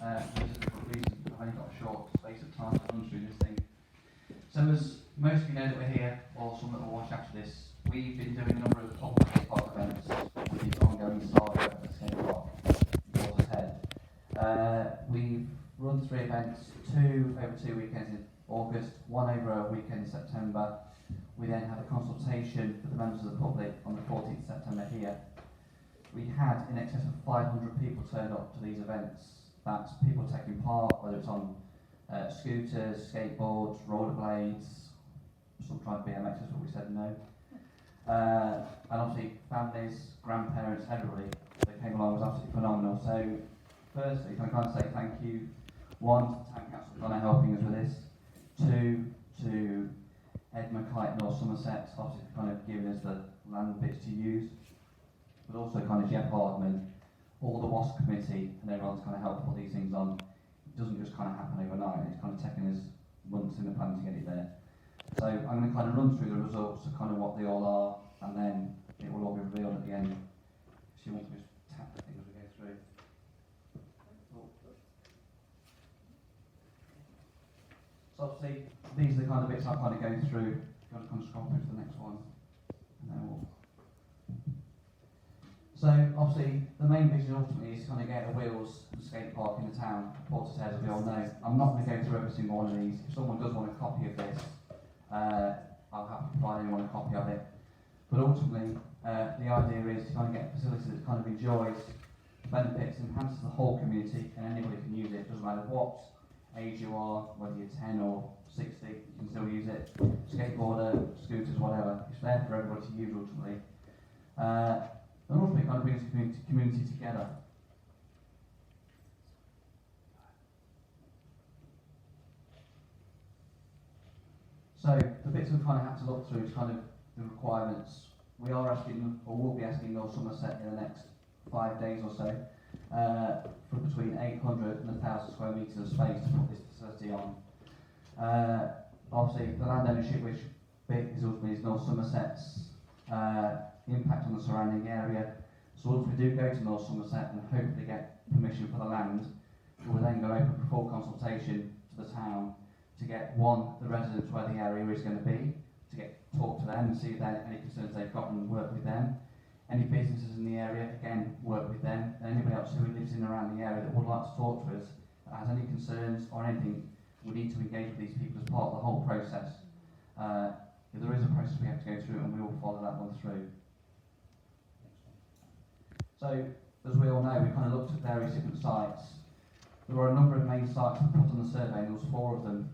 for different reasons. I've only got a short space of time to run through this thing. So as most of you know that we're here, or some that will watch after this, we've been doing a number of public skate park events with the ongoing saga at the skate park in Portishead. We've run 3 events, 2 over 2 weekends in August, 1 over a weekend in September. We then had a consultation for the members of the public on the 14th September here. We had in excess of 500 people turned up to these events. That's people taking part, whether it's on scooters, skateboards, rollerblades, some tried BMX, but we said no. And obviously families, grandparents, everybody that came along was absolutely phenomenal. So firstly, can I kind of say thank you, 1, to the Town Council for kind of helping us with this, 2, to Ed McKite, North Somerset, obviously for kind of giving us the land bits to use, but also kind of Jeff Hardman, all the WASP committee and everyone's kind of helped put these things on. It doesn't just kind of happen overnight, it's kind of taken us months in the plan to get it there. So I'm going to kind of run through the results of kind of what they all are, and then it will all be revealed at the end. So you want to just tap the thing as we go through. So obviously these are the kind of bits I'll kind of go through. If you want to kind of scroll through to the next one, and then we'll. So obviously the main vision ultimately is to kind of get the wheels and skate park in the town, Portishead, as we all know. I'm not going to go through every single one of these. If someone does want a copy of this, I'll have to provide anyone a copy of it. But ultimately, the idea is to kind of get a facility that kind of enjoys, benefits, enhances the whole community, and anybody can use it. It doesn't matter what age you are, whether you're 10 or 60, you can still use it. Skateboarder, scooters, whatever. It's there for everybody to use ultimately. And ultimately kind of brings the community together. So the bits we kind of have to look through is kind of the requirements. We are asking, or will be asking North Somerset in the next 5 days or so, for between 800 and 1,000 square metres of space to put this facility on. Obviously the land ownership, which bit is ultimately is North Somerset's impact on the surrounding area. So once we do go to North Somerset and hopefully get permission for the land, we'll then go open for full consultation to the town to get, 1, the residents where the area is going to be, to talk to them and see if there are any concerns they've got and work with them. Any businesses in the area, again, work with them. And anybody else who lives in and around the area that would like to talk to us, that has any concerns or anything, we need to engage with these people as part of the whole process. If there is a process we have to go through, and we will follow that one through. So, as we all know, we kind of looked at various different sites. There were a number of main sites we put on the survey, and there was 4 of them.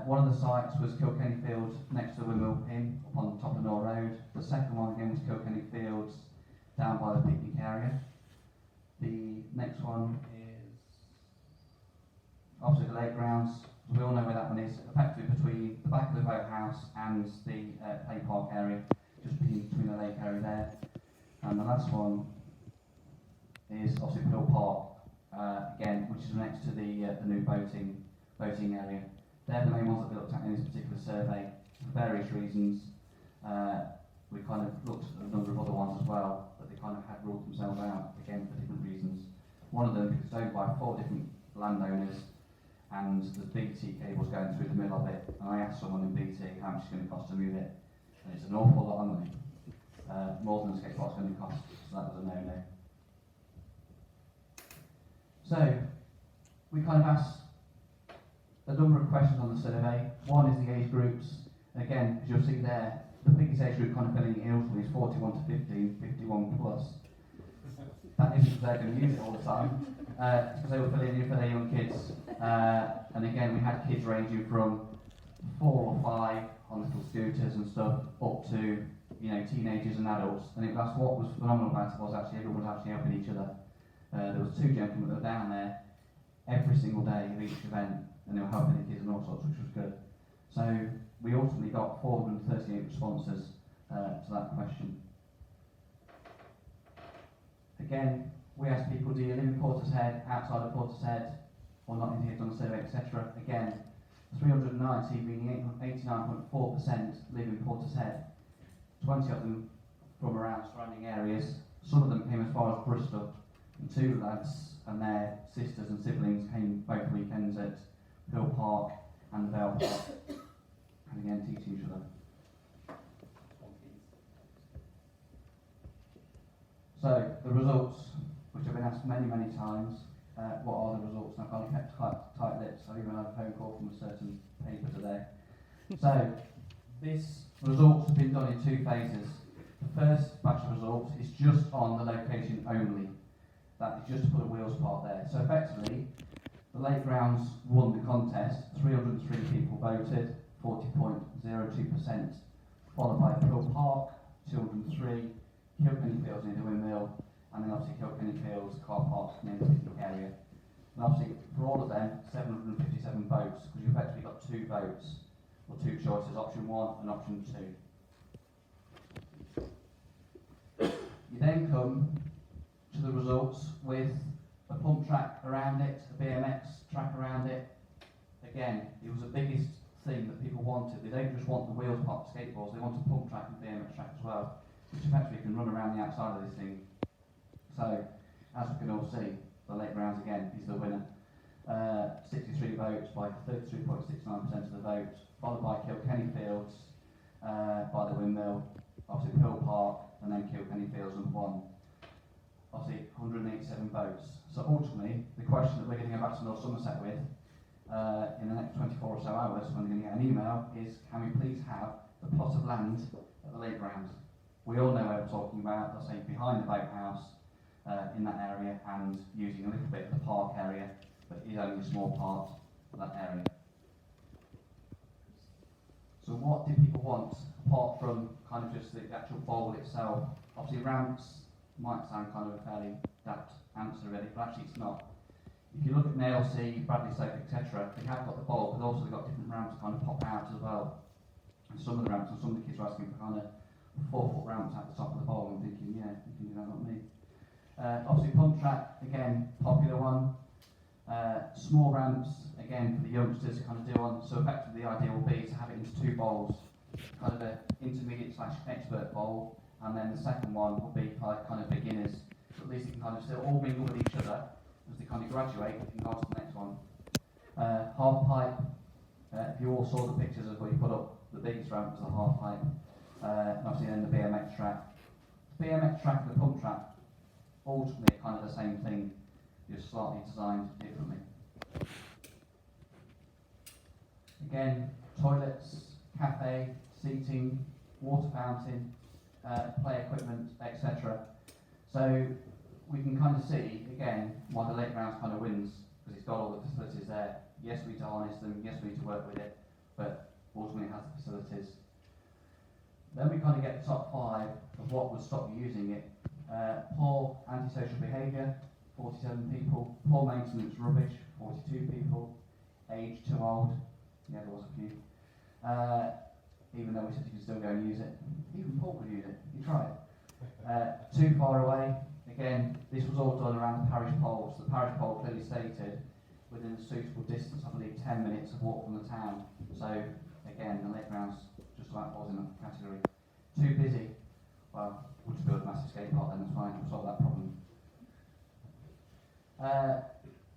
One of the sites was Kilkenny Fields next to the Windmill Inn, up on the top of Nor Road. The second one again was Kilkenny Fields, down by the picnic area. The next one is obviously the Lake Grounds. We all know where that one is, effectively between the back of the boathouse and the play park area, just between the lake area there. And the last one is obviously Pill Park, again, which is next to the new boating area. They're the main ones that we looked at in this particular survey for various reasons. We kind of looked at a number of other ones as well, but they kind of had ruled themselves out, again, for different reasons. One of them because it's owned by 4 different landowners, and there's BT cables going through the middle of it. And I asked someone in BT how much it's going to cost to move it, and it's an awful lot of money. More than the skate park's going to cost, so that was a no-no. So, we kind of asked a number of questions on the survey. One is the age groups. And again, as you'll see there, the biggest age group kind of filling in ultimately is 41 to 50, 51 plus. That isn't because they're going to use it all the time. It's because they were filling in for their young kids. And again, we had kids ranging from 4 or 5 on little scooters and stuff, up to teenagers and adults. And that's what was phenomenal about it, was actually everyone was actually helping each other. There was 2 gentlemen that were down there every single day of each event, and they were helping the kids and all sorts, which was good. So we ultimately got 438 responses to that question. Again, we asked people, do you live in Portishead, outside of Portishead, or not in here, done a survey, etc. Again, 390, being 89.4%, live in Portishead. 20 of them from around surrounding areas. Some of them came as far as Bristol, And two lads and their sisters and siblings came both weekends at Hill Park and the Vale Park, and again teaching each other. So the results, which have been asked many, many times, what are the results? And I've kind of kept tight-lipped, so I even had a phone call from a certain paper today. So this results have been done in two phases. The first batch of results is just on the location only. That is just to put a wheels park there. So effectively, the Lake Grounds won the contest. 303 people voted, 40.02%, followed by Pearl Park, 203, Kilkenny Fields near the windmill, and then obviously Kilkenny Fields car park near the picnic area. And obviously, for all of them, 757 votes, because you've actually got two votes, or two choices, option 1 and option 2. You then come to the results with a pump track around it, a BMX track around it. Again, it was the biggest thing that people wanted. They don't just want the wheels park for skateboards, they want a pump track and BMX track as well, which effectively can run around the outside of this thing. So, as we can all see, the Lake Grounds again is the winner. 63 votes by 33.69% of the vote, followed by Kilkenny Fields by the windmill, obviously Hill Park, and then Kilkenny Fields number 1. Obviously 187 votes. So ultimately, the question that we're going to go back to North Somerset with in the next 24 or so hours, when we're going to get an email, is can we please have the plot of land at the Lake Grounds? We all know where we're talking about, let's say behind the boathouse in that area, and using a little bit of the park area, but is only a small part of that area. So what do people want, apart from kind of just the actual bowl itself? Obviously ramps might sound kind of a fairly daft answer really, but actually it's not. If you look at NLC, Bradley Stoke, etc., they have got the bowl, but also they've got different ramps kind of pop out as well. And some of the ramps, and some of the kids are asking for kind of 4-foot ramps at the top of the bowl. I'm thinking, yeah, you can do that, not me. Obviously pump track, again, popular one. Small ramps, again, for the youngsters to kind of do on. So effectively the idea will be to have it into two bowls, kind of an intermediate / expert bowl, and then the second one will be like kind of beginners. So at least they can kind of still all mingle with each other as they kind of graduate and go on to the next one. Half pipe, if you all saw the pictures of what you put up, the biggest ramp was the half pipe. And obviously then the BMX track. The BMX track and the pump track, ultimately kind of the same thing, just slightly designed differently. Again, toilets, cafe, seating, water fountain, play equipment, etc. So we can kind of see, again, why the Lake Grounds kind of wins, because it's got all the facilities there. Yes, we need to harness them, yes, we need to work with it, but ultimately it has the facilities. Then we kind of get the top 5 of what would stop you using it. Poor antisocial behaviour, 47 people. Poor maintenance rubbish, 42 people. Age too old, yeah, there was a few. Even though we said you can still go and use it. Even Paul could use it, you try it. Too far away, again, this was all done around the parish pole. So the parish pole clearly stated within a suitable distance, I believe 10 minutes of walk from the town. So again, the Lake Grounds just about falls in that category. Too busy, well, we'll just build a massive skate park then, that's fine, we'll solve that problem.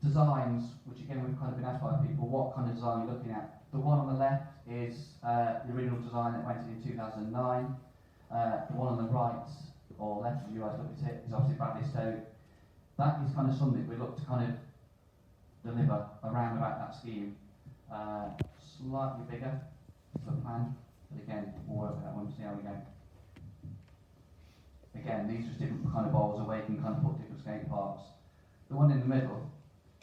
Designs, which again we've kind of been asked by people, what kind of design are you looking at? The one on the left is the original design that went in 2009. The one on the right, or left as you guys look at it, is obviously Bradley Stoke. That is kind of something we look to kind of deliver around about that scheme. Slightly bigger is the plan, but again, we'll work with that one to see how we go. Again, these are just different kind of bowls where you can kind of put different skate parks. The one in the middle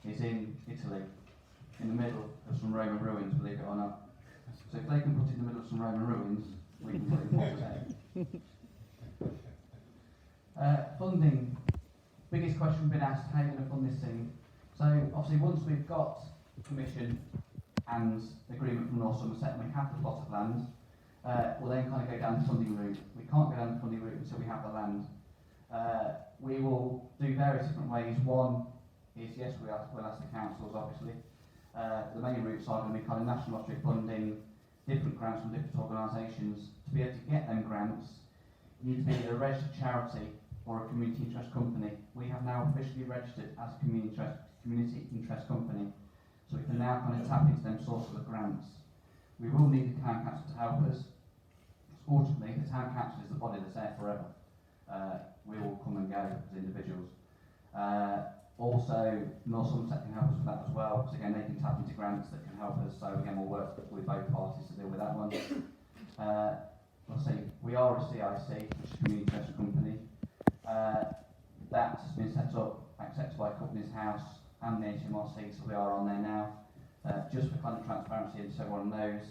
is in Italy, in the middle of some Roman ruins, believe it or not. So if they can put it in the middle of some Roman ruins, we can put it in Portishead. Funding. Biggest question we've been asked, how are you going to fund this thing? So obviously once we've got permission and agreement from North Somerset and we have the plot of land, we'll then kind of go down the funding route. We can't go down the funding route until we have the land. We will do various different ways. One is, yes, we'll ask the councils, obviously. The main routes are going to be kind of national lottery funding, different grants from different organisations. To be able to get them grants, you need to be a registered charity or a community interest company. We have now officially registered as a community interest company, so we can now kind of tap into them sources of grants. We will need the town council to help us. Ultimately, the town council is the body that's there forever. We all come and go as individuals. Also, North Somerset can help us with that as well, because again, they can tap into grants that can help us. So again, we'll work with both parties to deal with that one. Let's see, we are a CIC, which is a community interest company. That has been set up, accepted by Companies House and the HMRC, so we are on there now. Just for kind of transparency, and so everyone knows,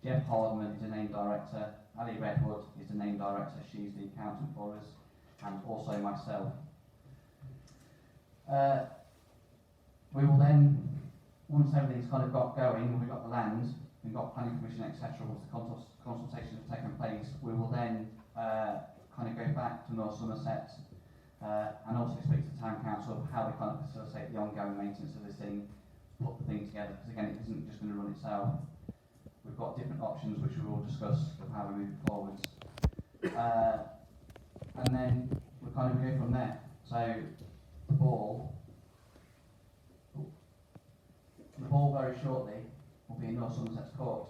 Jeff Hardman is the named director, Ali Redwood is the named director, she's the accountant for us, and also myself. We will then, once everything's kind of got going, we've got the land, we've got planning permission, etc., once the consultation has taken place, we will then kind of go back to North Somerset and also speak to the town council of how they kind of facilitate the ongoing maintenance of this thing, put the thing together, because again, it isn't just going to run itself. We've got different options which we will discuss of how we move forwards. And then we'll kind of go from there. So the ball very shortly will be in North Somerset's court.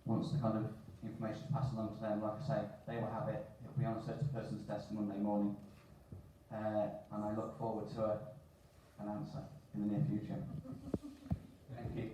Once the kind of information is passed along to them, like I say, they will have it. It will be on a certain person's desk Monday morning. And I look forward to an answer in the near future. Thank you.